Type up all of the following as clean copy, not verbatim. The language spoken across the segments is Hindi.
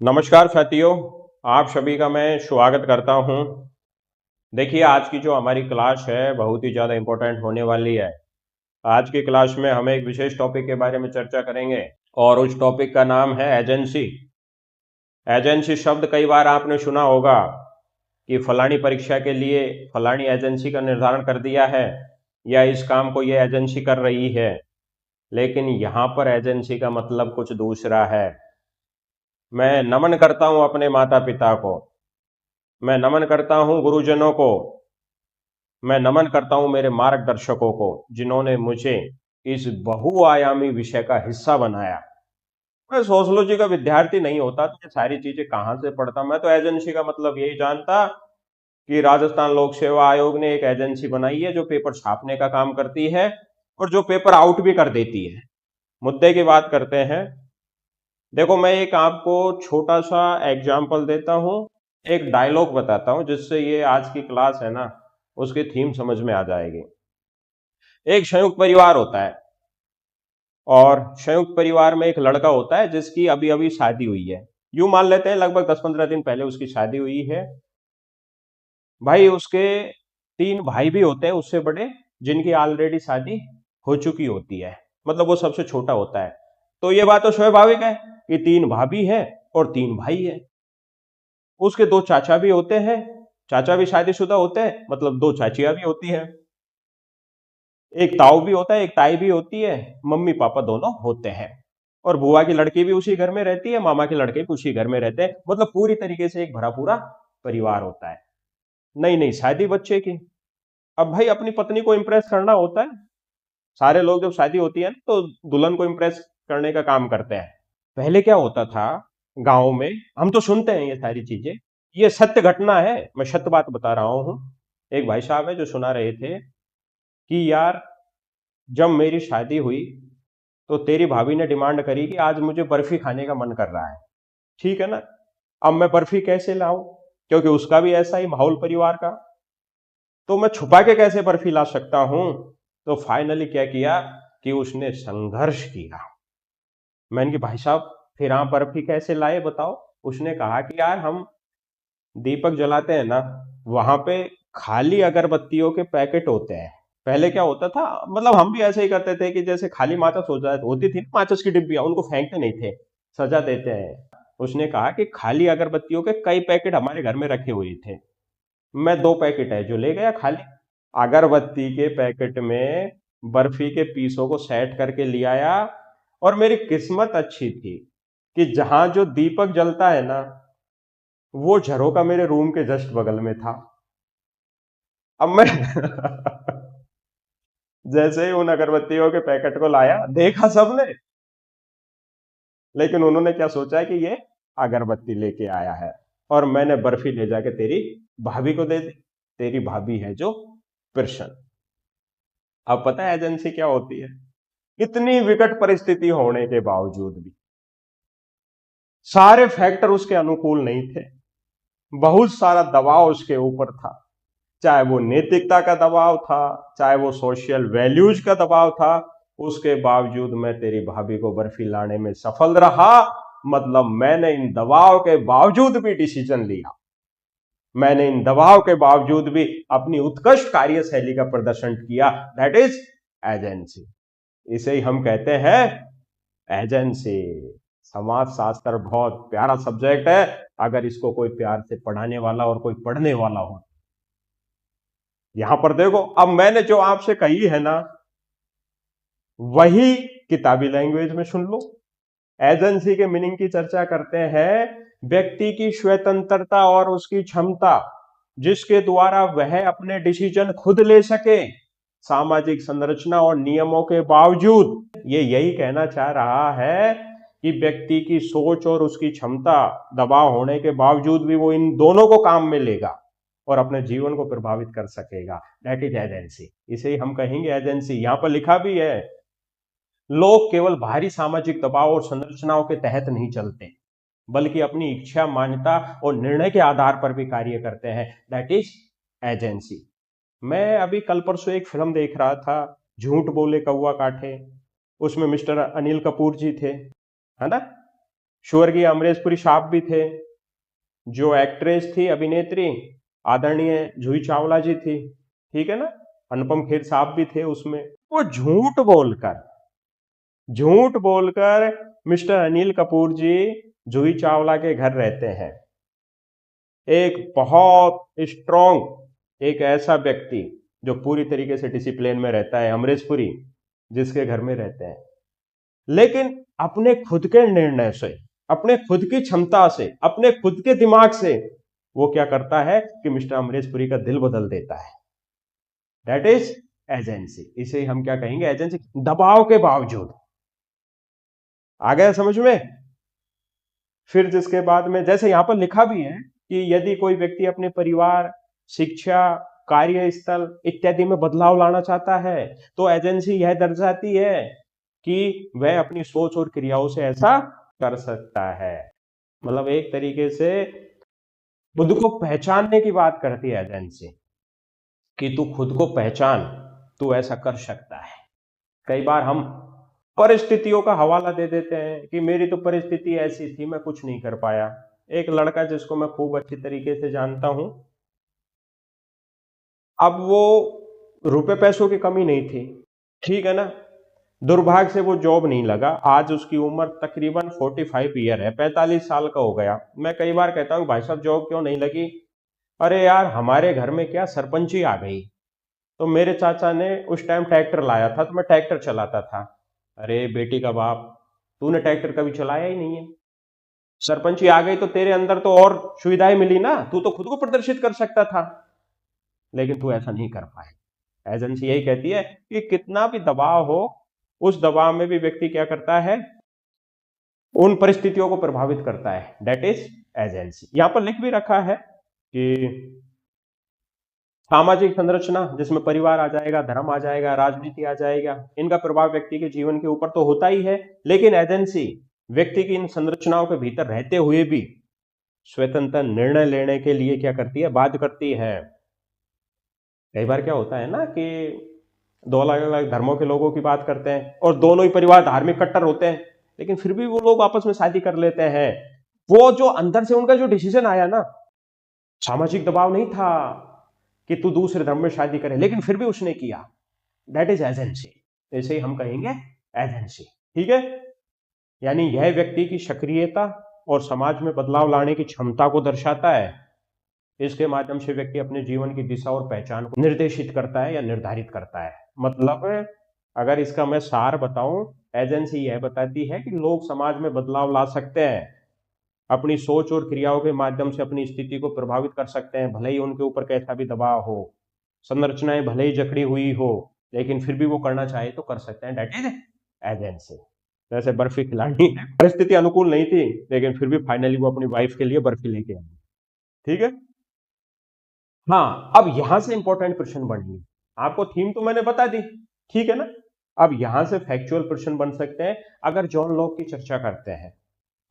नमस्कार साथियों, आप सभी का मैं स्वागत करता हूं। देखिए, आज की जो हमारी क्लास है बहुत ही ज़्यादा इम्पोर्टेंट होने वाली है। आज की क्लास में हम एक विशेष टॉपिक के बारे में चर्चा करेंगे और उस टॉपिक का नाम है एजेंसी। एजेंसी शब्द कई बार आपने सुना होगा कि फलानी परीक्षा के लिए फलानी एजेंसी का निर्धारण कर दिया है या इस काम को ये एजेंसी कर रही है। लेकिन यहाँ पर एजेंसी का मतलब कुछ दूसरा है। मैं नमन करता हूँ अपने माता पिता को, मैं नमन करता हूं गुरुजनों को, मैं नमन करता हूं मेरे मार्गदर्शकों को जिन्होंने मुझे इस बहुआयामी विषय का हिस्सा बनाया। मैं सोशोलॉजी का विद्यार्थी नहीं होता तो ये सारी चीजें कहां से पढ़ता। मैं तो एजेंसी का मतलब यही जानता कि राजस्थान लोक सेवा आयोग ने एक एजेंसी बनाई है जो पेपर छापने का काम करती है और जो पेपर आउट भी कर देती है। मुद्दे की बात करते हैं। देखो, मैं एक आपको छोटा सा एग्जाम्पल देता हूं, एक डायलॉग बताता हूं जिससे ये आज की क्लास है ना उसकी थीम समझ में आ जाएगी। एक संयुक्त परिवार होता है और संयुक्त परिवार में एक लड़का होता है जिसकी अभी अभी शादी हुई है। यूं मान लेते हैं लगभग 10-15 दिन पहले उसकी शादी हुई है। भाई, उसके 3 भाई भी होते हैं उससे बड़े, जिनकी ऑलरेडी शादी हो चुकी होती है। मतलब वो सबसे छोटा होता है। तो ये बात तो स्वाभाविक है कि 3 भाभी हैं और 3 भाई हैं। उसके 2 चाचा भी होते हैं, चाचा भी शादीशुदा होते हैं, मतलब 2 चाचियां भी होती हैं। एक ताऊ भी होता है, एक ताई भी होती है, मम्मी पापा दोनों होते हैं। और बुआ की लड़की भी उसी घर में रहती है, मामा के लड़के भी उसी घर में रहते हैं। मतलब पूरी तरीके से एक भरा पूरा परिवार होता है। नई नई शादी बच्चे की। अब भाई, अपनी पत्नी को इंप्रेस करना होता है। सारे लोग जब शादी होती है ना तो दुल्हन को इंप्रेस करने का काम करते हैं। पहले क्या होता था गांव में, हम तो सुनते हैं ये सारी चीजें, ये सत्य घटना है, मैं सत्य बात बता रहा हूं। एक भाई साहब है जो सुना रहे थे कि यार, जब मेरी शादी हुई तो तेरी भाभी ने डिमांड करी कि आज मुझे बर्फी खाने का मन कर रहा है। ठीक है ना। अब मैं बर्फी कैसे लाऊं, क्योंकि उसका भी ऐसा ही माहौल परिवार का। तो मैं छुपा के कैसे बर्फी ला सकता हूं। तो फाइनली क्या किया कि उसने संघर्ष किया। मैंने कहा भाई साहब, फिर आप बर्फी कैसे लाए बताओ। उसने कहा कि यार, हम दीपक जलाते हैं ना, वहां पे खाली अगरबत्तियों के पैकेट होते हैं। पहले क्या होता था, मतलब हम भी ऐसे ही करते थे कि जैसे खाली माचिस हो जाए होती थी ना, माचिस की डिब्बियां, उनको फेंकते नहीं थे, सजा देते हैं। उसने कहा कि खाली अगरबत्तियों के कई पैकेट हमारे घर में रखे हुए थे। मैं 2 पैकेट है जो ले गया खाली अगरबत्ती के पैकेट में, बर्फी के पीसों को सेट करके ले आया। और मेरी किस्मत अच्छी थी कि जहां जो दीपक जलता है ना, वो झरोका मेरे रूम के जस्ट बगल में था। अब मैं जैसे ही उन अगरबत्तियों के पैकेट को लाया, देखा सबने, लेकिन उन्होंने क्या सोचा कि ये अगरबत्ती लेके आया है। और मैंने बर्फी ले जाके तेरी भाभी को दे दी। तेरी भाभी है जो प्रश्न। अब पता है एजेंसी क्या होती है। इतनी विकट परिस्थिति होने के बावजूद भी सारे फैक्टर उसके अनुकूल नहीं थे। बहुत सारा दबाव उसके ऊपर था। चाहे वो नैतिकता का दबाव था, चाहे वो सोशल वैल्यूज का दबाव था। उसके बावजूद मैं तेरी भाभी को बर्फी लाने में सफल रहा। मतलब मैंने इन दबाव के बावजूद भी डिसीजन लिया। मैंने इन दबाव के बावजूद भी अपनी उत्कृष्ट कार्यशैली का प्रदर्शन किया। That is agency. इसे ही हम कहते हैं एजेंसी। समाज शास्त्र बहुत प्यारा सब्जेक्ट है, अगर इसको कोई प्यार से पढ़ाने वाला और कोई पढ़ने वाला हो। यहां पर देखो, अब मैंने जो आपसे कही है ना, वही किताबी लैंग्वेज में सुन लो। एजेंसी के मीनिंग की चर्चा करते हैं। व्यक्ति की स्वतंत्रता और उसकी क्षमता जिसके द्वारा वह अपने डिसीजन खुद ले सके, सामाजिक संरचना और नियमों के बावजूद। ये यही कहना चाह रहा है कि व्यक्ति की सोच और उसकी क्षमता दबाव होने के बावजूद भी वो इन दोनों को काम में लेगा और अपने जीवन को प्रभावित कर सकेगा। That is agency. इसे ही हम कहेंगे एजेंसी। यहां पर लिखा भी है, लोग केवल बाहरी सामाजिक दबाव और संरचनाओं के तहत नहीं चलते, बल्कि अपनी इच्छा, मान्यता और निर्णय के आधार पर भी कार्य करते हैं। That is agency. मैं अभी कल परसों एक फिल्म देख रहा था, झूठ बोले कौवा काटे। उसमें मिस्टर अनिल कपूर जी थे, है ना। स्वर्गीय अमरीशपुरी साहब भी थे, जो एक्ट्रेस थी, अभिनेत्री आदरणीय जूही चावला जी थी, ठीक है ना, अनुपम खेर साहब भी थे उसमें। वो झूठ बोलकर मिस्टर अनिल कपूर जी जूही चावला के घर रहते हैं। एक बहुत स्ट्रॉन्ग, एक ऐसा व्यक्ति जो पूरी तरीके से डिसिप्लिन में रहता है, अमरीशपुरी, जिसके घर में रहते हैं, लेकिन अपने खुद के निर्णय से, अपने खुद की क्षमता से, अपने खुद के दिमाग से वो क्या करता है कि मिस्टर अमरीशपुरी का दिल बदल देता है। That is agency. इसे हम क्या कहेंगे? एजेंसी। दबाव के बावजूद। आ गया समझ में? फिर जिसके बाद में जैसे यहां पर लिखा भी है कि यदि कोई व्यक्ति अपने परिवार, शिक्षा, कार्यस्थल इत्यादि में बदलाव लाना चाहता है तो एजेंसी यह दर्शाती है कि वह अपनी सोच और क्रियाओं से ऐसा कर सकता है। मतलब एक तरीके से खुद को पहचानने की बात करती है एजेंसी, कि तू खुद को पहचान, तू ऐसा कर सकता है। कई बार हम परिस्थितियों का हवाला दे देते हैं कि मेरी तो परिस्थिति ऐसी थी, मैं कुछ नहीं कर पाया। एक लड़का जिसको मैं खूब अच्छी तरीके से जानता हूं, अब वो रुपए पैसों की कमी नहीं थी, ठीक है ना, दुर्भाग्य से वो जॉब नहीं लगा। आज उसकी उम्र तकरीबन 45 ईयर है, 45 साल का हो गया। मैं कई बार कहता हूँ भाई साहब जॉब क्यों नहीं लगी? अरे यार हमारे घर में क्या सरपंची आ गई, तो मेरे चाचा ने उस टाइम ट्रैक्टर लाया था तो मैं ट्रैक्टर चलाता था। अरे बेटी का बाप, तूने ट्रैक्टर कभी चलाया ही नहीं है, सरपंची आ गई तो तेरे अंदर तो और सुविधाएं मिली ना, तू तो खुद को प्रदर्शित कर सकता था, लेकिन तू ऐसा नहीं कर पाए। एजेंसी यही कहती है कि कितना भी दबाव हो, उस दबाव में भी व्यक्ति क्या करता है, उन परिस्थितियों को प्रभावित करता है। That is agency. यहां पर लिख भी रखा है कि सामाजिक संरचना, जिसमें परिवार आ जाएगा, धर्म आ जाएगा, राजनीति आ जाएगा, इनका प्रभाव व्यक्ति के जीवन के ऊपर तो होता ही है, लेकिन एजेंसी व्यक्ति की इन संरचनाओं के भीतर रहते हुए भी स्वतंत्र निर्णय लेने के लिए क्या करती है, बाध्य करती है। कई बार क्या होता है ना कि दो अलग अलग धर्मों के लोगों की बात करते हैं और दोनों ही परिवार धार्मिक कट्टर होते हैं, लेकिन फिर भी वो लोग आपस में शादी कर लेते हैं। वो जो अंदर से उनका जो डिसीजन आया ना, सामाजिक दबाव नहीं था कि तू दूसरे धर्म में शादी करे, लेकिन फिर भी उसने किया। That is agency. इसे ही हम कहेंगे एजेंसी, ठीक है। यानी यह व्यक्ति की सक्रियता और समाज में बदलाव लाने की क्षमता को दर्शाता है। इसके माध्यम से व्यक्ति अपने जीवन की दिशा और पहचान को निर्देशित करता है या निर्धारित करता है। मतलब अगर इसका मैं सार बताऊं, एजेंसी यह बताती है कि लोग समाज में बदलाव ला सकते हैं, अपनी सोच और क्रियाओं के माध्यम से अपनी स्थिति को प्रभावित कर सकते हैं, भले ही उनके ऊपर कैसा भी दबाव हो, संरचनाएं भले ही जकड़ी हुई हो, लेकिन फिर भी वो करना चाहे तो कर सकते हैं। That is agency. जैसे बर्फी खिलानी है, परिस्थिति अनुकूल नहीं थी, लेकिन फिर भी फाइनली वो अपनी वाइफ के लिए बर्फी लेके आई, ठीक है। हाँ, अब यहां से इंपॉर्टेंट प्रश्न बढ़ेंगे। आपको थीम तो मैंने बता दी, ठीक है ना। अब यहां से फैक्चुअल प्रश्न बन सकते हैं। अगर जॉन लॉक की चर्चा करते हैं,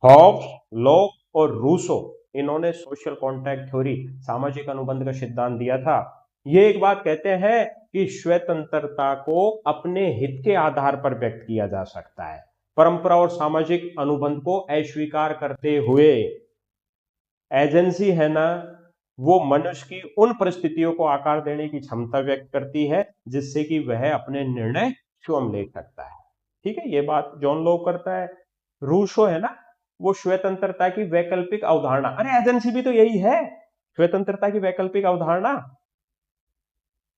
हॉब्स, लॉक और रूसो, इन्होंने सोशल कॉन्ट्रैक्ट थ्योरी, सामाजिक अनुबंध का सिद्धांत दिया था। ये एक बात कहते हैं कि स्वतंत्रता को अपने हित के आधार पर व्यक्त किया जा सकता है, परंपरा और सामाजिक अनुबंध को अस्वीकार करते हुए। एजेंसी है ना, वो मनुष्य की उन परिस्थितियों को आकार देने की क्षमता व्यक्त करती है जिससे कि वह अपने निर्णय स्वयं ले सकता है, ठीक है। ये बात जॉन लॉक करता है। रूसो है ना, वो स्वतंत्रता की वैकल्पिक अवधारणा, अरे एजेंसी भी तो यही है, स्वतंत्रता की वैकल्पिक अवधारणा।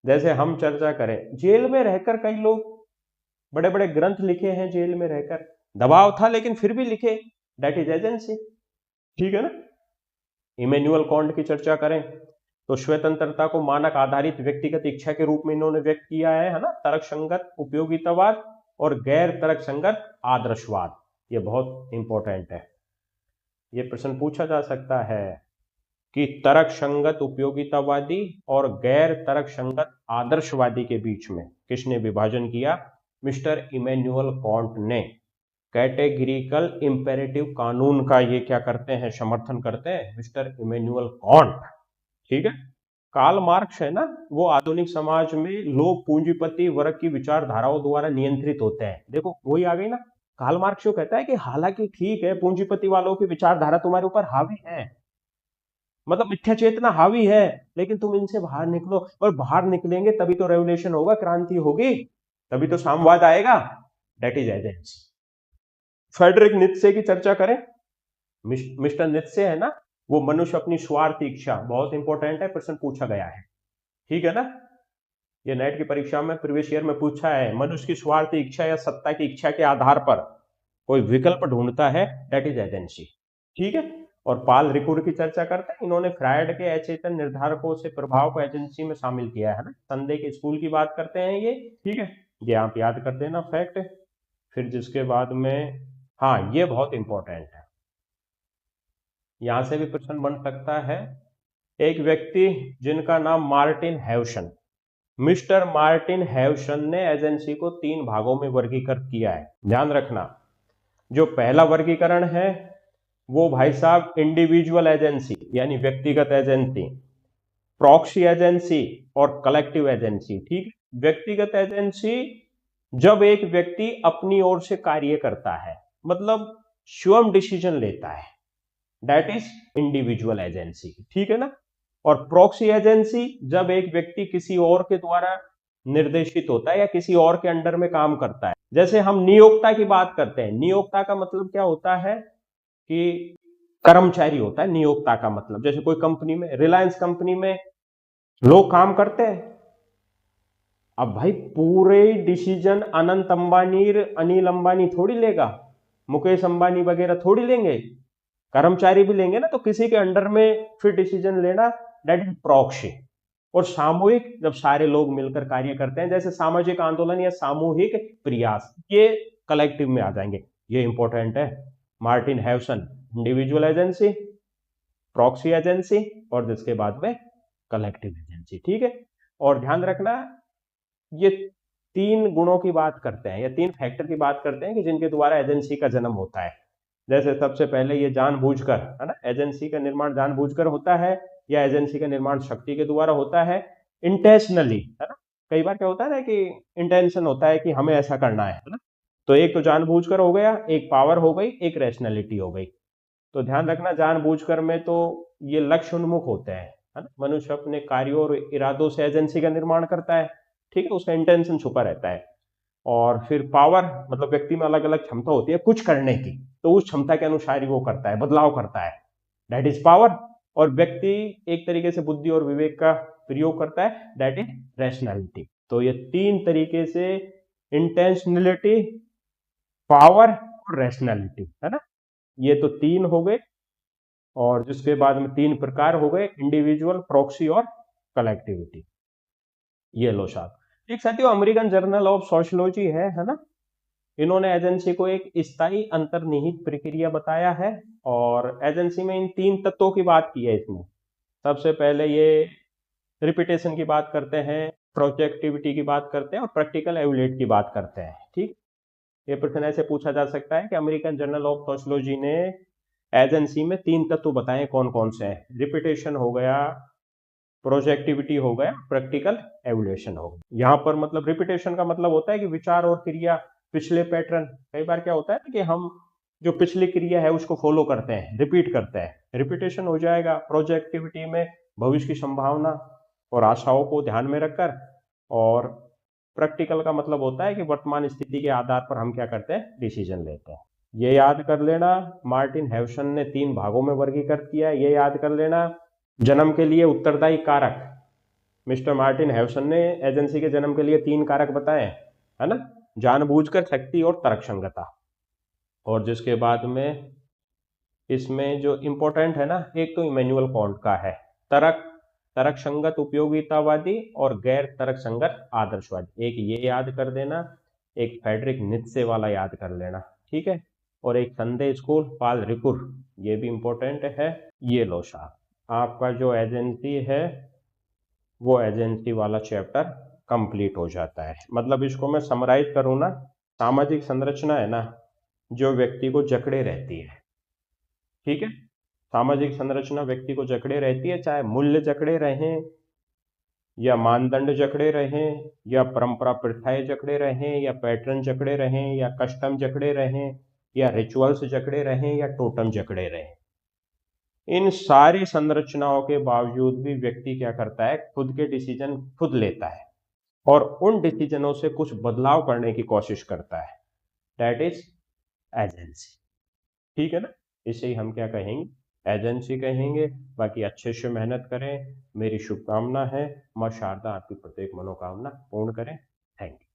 जैसे हम चर्चा करें, जेल में रहकर कई लोग बड़े बड़े ग्रंथ लिखे हैं, जेल में रहकर दबाव था लेकिन फिर भी लिखे, दैट इज एजेंसी, ठीक है ना। इमैनुअल कांट की चर्चा करें तो स्वतंत्रता को मानक आधारित व्यक्तिगत इच्छा के रूप में इन्होंने व्यक्त किया है ना, तर्कसंगत उपयोगितावाद और गैर तर्कसंगत आदर्शवाद। ये बहुत इंपॉर्टेंट है, ये प्रश्न पूछा जा सकता है कि तर्कसंगत उपयोगितावादी और गैर तर्कसंगत आदर्शवादी के बीच में किसने विभाजन किया? मिस्टर इमैनुअल कांट ने। कैटेगरिकल इंपेरेटिव कानून का ये क्या करते हैं, समर्थन करते हैं, मिस्टर इमैनुअल कांट, ठीक है। कार्ल मार्क्स है ना, वो आधुनिक समाज में लोग पूंजीपति वर्ग की विचारधाराओं द्वारा नियंत्रित होते हैं। देखो वही आ गई ना, कार्ल मार्क्स जो कहता है कि हालांकि ठीक है पूंजीपति वालों की विचारधारा तुम्हारे ऊपर हावी है, मतलब मिथ्या चेतना हावी है, लेकिन तुम इनसे बाहर निकलो, और बाहर निकलेंगे तभी तो रेवोल्यूशन होगा, क्रांति होगी, तभी तो साम्यवाद आएगा। That is agency. फ्रेडरिक नित्से की चर्चा करें। मिस्टर नित्से है ना, वो मनुष्य अपनी स्वार्थ इच्छा, बहुत इंपॉर्टेंट है, प्रश्न पूछा गया है, ठीक है ना, ये नेट की परीक्षा में प्रीवियस ईयर में पूछा है। मनुष्य की स्वार्थ इच्छा या सत्ता की इच्छा के आधार पर कोई विकल्प ढूंढता है, दैट इज एजेंसी, ठीक है। और पाल रिकुर की चर्चा करते हैं, इन्होंने फ्रायड के अचेतन निर्धारकों से प्रभाव को एजेंसी में शामिल किया है ना। संदेह के स्कूल की बात करते हैं ये, ठीक है, ये आप याद कर देना फैक्ट। फिर जिसके बाद में, हाँ ये बहुत इंपॉर्टेंट है, यहां से भी प्रश्न बन सकता है। एक व्यक्ति जिनका नाम मार्टिन हैवसन, मिस्टर मार्टिन हैवसन ने एजेंसी को 3 भागों में वर्गीकृत किया है। ध्यान रखना, जो पहला वर्गीकरण है वो भाई साहब इंडिविजुअल एजेंसी यानी व्यक्तिगत एजेंसी, प्रॉक्सी एजेंसी और कलेक्टिव एजेंसी, ठीक। व्यक्तिगत एजेंसी जब एक व्यक्ति अपनी ओर से कार्य करता है, मतलब स्वयं डिसीजन लेता है, दैट इज इंडिविजुअल एजेंसी, ठीक है ना। और प्रॉक्सी एजेंसी जब एक व्यक्ति किसी और के द्वारा निर्देशित होता है या किसी और के अंडर में काम करता है। जैसे हम नियोक्ता की बात करते हैं, नियोक्ता का मतलब क्या होता है कि कर्मचारी होता है नियोक्ता का मतलब। जैसे कोई कंपनी में, रिलायंस कंपनी में लोग काम करते हैं, अब भाई पूरे डिसीजन अनंत अंबानी, अनिल अंबानी थोड़ी लेगा, मुकेश अंबानी वगैरह थोड़ी लेंगे, कर्मचारी भी लेंगे ना, तो किसी के अंडर में फिर डिसीजन लेना, दैट इज प्रॉक्सी। और सामूहिक जब सारे लोग मिलकर कार्य करते हैं, जैसे सामाजिक आंदोलन या सामूहिक प्रयास, ये कलेक्टिव में आ जाएंगे, ये इंपॉर्टेंट है। मार्टिन हैवसन इंडिविजुअल एजेंसी, प्रॉक्सी एजेंसी और जिसके बाद में कलेक्टिव एजेंसी, ठीक है। और ध्यान रखना, ये 3 गुणों की बात करते हैं या 3 फैक्टर की बात करते हैं कि जिनके द्वारा एजेंसी का जन्म होता है। जैसे सबसे पहले ये जानबूझकर, है ना, एजेंसी का निर्माण जानबूझकर होता है या एजेंसी का निर्माण शक्ति के द्वारा होता है, इंटेंशनली, है ना। कई बार क्या होता है ना कि इंटेंशन होता है कि हमें ऐसा करना है ना, तो एक तो जानबूझकर हो गया, एक पावर हो गई, एक रैशनैलिटी हो गई। तो ध्यान रखना, जानबूझकर में तो ये लक्ष्य उन्मुख होते हैं, है ना, मनुष्य अपने कार्यों और इरादों से एजेंसी का निर्माण करता है, ठीक है, उसका इंटेंशन छुपा रहता है। और फिर पावर, मतलब व्यक्ति में अलग अलग क्षमता होती है कुछ करने की, तो उस क्षमता के अनुसार ही वो करता है, बदलाव करता है, दैट इज पावर। और व्यक्ति एक तरीके से बुद्धि और विवेक का प्रयोग करता है, दैट इज रैशनैलिटी। तो ये 3 तरीके से, इंटेंशनलिटी, पावर और रैशनैलिटी, है ना, ये तो 3 हो गए। और जिसके बाद में 3 प्रकार हो गए, इंडिविजुअल, प्रॉक्सी और कलेक्टिविटी। ये लो साहब। एक साथियों अमेरिकन जर्नल ऑफ सोशियोलॉजी है ना, इन्होंने एजेंसी को एक स्थायी अंतर्निहित प्रक्रिया बताया है। और एजेंसी में इन 3 तत्वों की बात की है इसमें। सबसे पहले ये रिपीटेशन की बात करते हैं, प्रोजेक्टिविटी की बात करते हैं और प्रैक्टिकल एविडेंस की बात करते हैं, ठीक। ये प्रश्न ऐसे पूछा जा सकता है कि अमेरिकन जर्नल ऑफ सोशियोलॉजी ने एजेंसी में 3 तत्व बताए, कौन कौन से हैं। रिपीटेशन हो गया, प्रोजेक्टिविटी हो गया, प्रैक्टिकल एवल्यूशन हो गया। यहाँ पर मतलब रिपीटेशन का मतलब होता है कि विचार और क्रिया पिछले पैटर्न, कई बार क्या होता है कि हम जो पिछली क्रिया है उसको फॉलो करते हैं, रिपीट करते हैं, रिपीटेशन हो जाएगा। प्रोजेक्टिविटी में भविष्य की संभावना और आशाओं को ध्यान में रखकर। और प्रैक्टिकल का मतलब होता है कि वर्तमान स्थिति के आधार पर हम क्या करते हैं, डिसीजन लेते हैं। ये याद कर लेना, मार्टिन हैवसन ने 3 भागों में वर्गीकृत किया है, ये याद कर लेना। जन्म के लिए उत्तरदायी कारक, मिस्टर मार्टिन हैवसन ने एजेंसी के जन्म के लिए 3 कारक बताए, है ना, जानबूझकर, शक्ति और तर्कसंगता। और जिसके बाद में इसमें जो इंपॉर्टेंट है ना, एक तो इमैनुअल कांट का है, तर्क संगत उपयोगितावादी और गैर तर्क संगत आदर्शवादी, एक ये याद कर देना, एक फ्रेडरिक नित्से वाला याद कर लेना, ठीक है। और एक संदेह स्कूल, पाल रिकुर, ये भी इंपॉर्टेंट है। ये लो साहब, आपका जो एजेंसी है वो एजेंसी वाला चैप्टर कंप्लीट हो जाता है। मतलब इसको मैं समराइज करूँ ना, सामाजिक संरचना है ना जो व्यक्ति को जकड़े रहती है, ठीक है। सामाजिक संरचना व्यक्ति को जकड़े रहती है, चाहे मूल्य जकड़े रहें, या मानदंड जकड़े रहें, या परंपरा प्रथाएं जकड़े रहें, या पैटर्न जकड़े रहें, या कस्टम जकड़े रहें, या रिचुअल्स जकड़े रहें, या टोटम जकड़े रहें, इन सारी संरचनाओं के बावजूद भी व्यक्ति क्या करता है, खुद के डिसीजन खुद लेता है और उन डिसीजनों से कुछ बदलाव करने की कोशिश करता है। That is agency. ठीक है ना? इसे ही हम क्या कहेंगे, एजेंसी कहेंगे। बाकी अच्छे से मेहनत करें, मेरी शुभकामना है। माँ शारदा आपकी प्रत्येक मनोकामना पूर्ण करें। Thank you.